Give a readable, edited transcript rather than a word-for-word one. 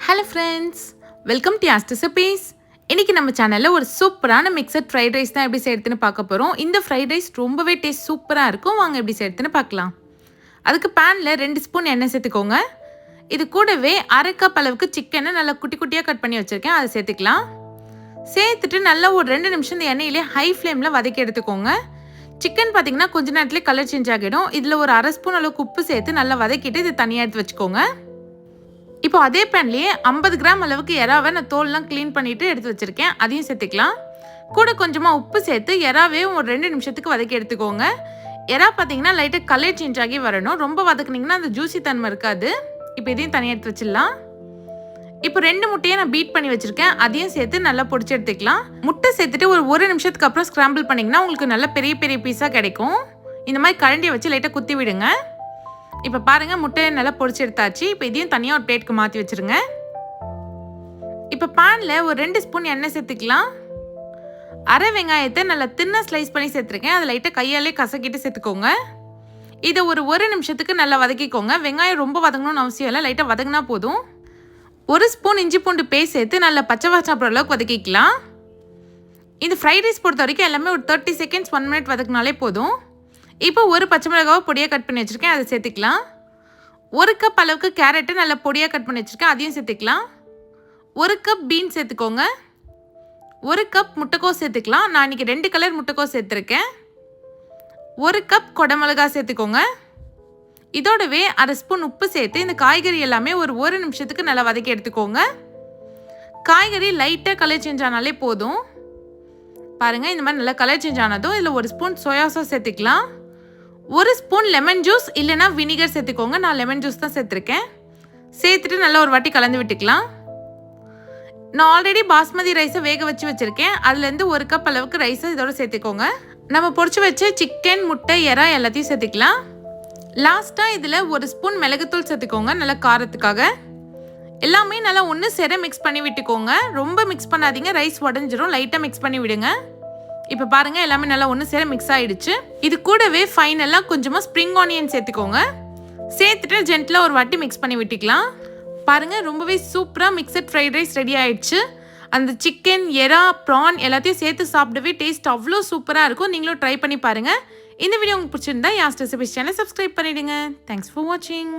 Hello friends, welcome to yas recipes. இன்றைக்கி நம்ம சேனலில் ஒரு சூப்பரான மிக்சட் ஃப்ரைட் ரைஸ் தான் எப்படி செய்யறதுன்னு பார்க்க போகிறோம். இந்த ஃப்ரைட் ரைஸ் ரொம்பவே டேஸ்ட் சூப்பராக இருக்கும். வாங்க எப்படி செய்யறதுன்னு பார்க்கலாம். அதுக்கு பேனில் 2 ஸ்பூன் எண்ணெய் சேர்த்துக்கோங்க. இது கூடவே 1/2 கப் அளவுக்கு சிக்கனை நல்லா குட்டி குட்டியாக கட் பண்ணி வச்சுருக்கேன், அதை சேர்த்துக்கலாம். சேர்த்துட்டு நல்லா ஒரு 2 நிமிஷம் இந்த எண்ணெயிலே ஹை ஃப்ளேமில் வதக்கி எடுத்துக்கோங்க. சிக்கன் பார்த்திங்கன்னா கொஞ்ச நேரத்துலேயே கலர் சேஞ்ச் ஆகிடும். இதில் ஒரு 1/2 ஸ்பூன் அளவுக்கு உப்பு சேர்த்து நல்லா வதக்கிட்டு இது தனியாக எடுத்து வச்சுக்கோங்க. இப்போ அதே பேன்லேயே 50 கிராம் அளவுக்கு எறாவை நான் தோல்லாம் க்ளீன் பண்ணிவிட்டு எடுத்து வச்சுருக்கேன், அதையும் சேர்த்துக்கலாம். கூட கொஞ்சமாக உப்பு சேர்த்து எறாவே ஒரு 2 நிமிஷத்துக்கு வதக்கி எடுத்துக்கோங்க. எறா பார்த்தீங்கன்னா லைட்டாக கலர் சேஞ்ச் ஆகி வரணும். ரொம்ப வதக்குனிங்கன்னா அந்த ஜூசி தன்மை இருக்காது. இப்போ இதையும் தனியாக எடுத்து வச்சிடலாம். இப்போ 2 முட்டையை நான் பீட் பண்ணி வச்சுருக்கேன், அதையும் சேர்த்து நல்லா பொடிச்சு எடுத்துக்கலாம். முட்டை சேர்த்துட்டு ஒரு நிமிஷத்துக்கு அப்புறம் ஸ்க்ராம்பிள் பண்ணிங்கன்னா உங்களுக்கு நல்ல பெரிய பெரிய பீஸாக கிடைக்கும். இந்த மாதிரி கரண்டியை வச்சு லைட்டாக குத்தி விடுங்க. இப்போ பாருங்கள், முட்டையை நல்லா பொரிச்சு எடுத்தாச்சு. இப்போ இதையும் தனியாக ஒரு பிளேட்டுக்கு மாற்றி வச்சுருங்க. இப்போ பேனில் ஒரு 2 ஸ்பூன் எண்ணெய் சேர்த்துக்கலாம். அரை வெங்காயத்தை நல்லா தின்னாக ஸ்லைஸ் பண்ணி சேர்த்துருக்கேன், அதை லைட்டாக கையாலே கசக்கிட்டு சேர்த்துக்கோங்க. இதை ஒரு நிமிஷத்துக்கு நல்லா வதக்கிக்கோங்க. வெங்காயம் ரொம்ப வதங்கணும்னு அவசியம் இல்லை, லைட்டாக வதங்கினா போதும். 1 ஸ்பூன் இஞ்சி பூண்டு பேஸ்ட் சேர்த்து நல்லா பச்சை வாசனை போகிற அளவுக்கு வதக்கிக்கலாம். இந்த ஃப்ரைட் ரைஸ் பொறுத்த வரைக்கும் எல்லாமே ஒரு 30 செகண்ட்ஸ் 1 மினிட் வதக்கினாலே போதும். இப்போ ஒரு பச்சை மிளகாவை பொடியாக கட் பண்ணி வச்சுருக்கேன், அதை சேர்த்துக்கலாம். 1 கப் அளவுக்கு கேரட்டை நல்லா பொடியாக கட் பண்ணி வச்சுருக்கேன், அதையும் சேர்த்துக்கலாம். 1 கப் பீன்ஸ் சேர்த்துக்கோங்க. 1 கப் முட்டைக்கோஸ் சேர்த்துக்கலாம். நான் இன்றைக்கி 2 கலர் முட்டைக்கோஸ் சேர்த்துருக்கேன். 1 கப் குடமிளகா சேர்த்துக்கோங்க. இதோடவே 1/2 ஸ்பூன் உப்பு சேர்த்து இந்த காய்கறி எல்லாமே ஒரு நிமிஷத்துக்கு நல்லா வதக்கி எடுத்துக்கோங்க. காய்கறி லைட்டாக கலர் சேஞ்ச் ஆனாலே போதும். பாருங்கள், இந்த மாதிரி நல்லா கலர் சேஞ்ச் ஆனதும் இதில் 1 ஸ்பூன் சோயா சாஸ் சேர்த்துக்கலாம். 1 ஸ்பூன் லெமன் ஜூஸ் இல்லைனா வினிகர் சேர்த்துக்கோங்க. நான் லெமன் ஜூஸ் தான் சேர்த்துருக்கேன். சேர்த்துட்டு நல்லா ஒரு வாட்டி கலந்து விட்டுக்கலாம். நான் ஆல்ரெடி பாஸ்மதி ரைஸை வேக வச்சுருக்கேன். அதுலேருந்து 1 கப் அளவுக்கு ரைஸை இதோட சேர்த்துக்கோங்க. நம்ம பொரிச்சு வச்ச சிக்கன், முட்டை, எறா எல்லாத்தையும் சேர்த்துக்கலாம். லாஸ்ட்டாக இதில் 1 ஸ்பூன் மிளகுத்தூள் சேர்த்துக்கோங்க, நல்லா காரத்துக்காக. எல்லாமே நல்லா ஒன்று சேர மிக்ஸ் பண்ணி விட்டுக்கோங்க. ரொம்ப மிக்ஸ் பண்ணாதீங்க, ரைஸ் உடஞ்சிரும். லைட்டாக மிக்ஸ் பண்ணி விடுங்க. இப்போ பாருங்கள், எல்லாமே நல்லா ஒன்று சேர மிக்ஸ் ஆகிடுச்சு. இது கூடவே ஃபைனலாக கொஞ்சமாக ஸ்ப்ரிங் ஆனியன் சேர்த்துக்கோங்க. சேர்த்துட்டு ஜென்டிலாக ஒரு வாட்டி மிக்ஸ் பண்ணி விட்டுக்கலாம். பாருங்கள், ரொம்பவே சூப்பராக மிக்சட் ஃப்ரைட் ரைஸ் ரெடி ஆகிடுச்சு. அந்த சிக்கன், எறா, ப்ரான் எல்லாத்தையும் சேர்த்து சாப்பிடவே டேஸ்ட் அவ்வளோ சூப்பராக இருக்கும். நீங்களும் ட்ரை பண்ணி பாருங்கள். இந்த வீடியோ உங்களுக்கு பிடிச்சிருந்தா யாஸ் ரெசிபீஸ் சேனலை சப்ஸ்கிரைப் பண்ணிவிடுங்க. தேங்க்ஸ் ஃபார் வாட்சிங்.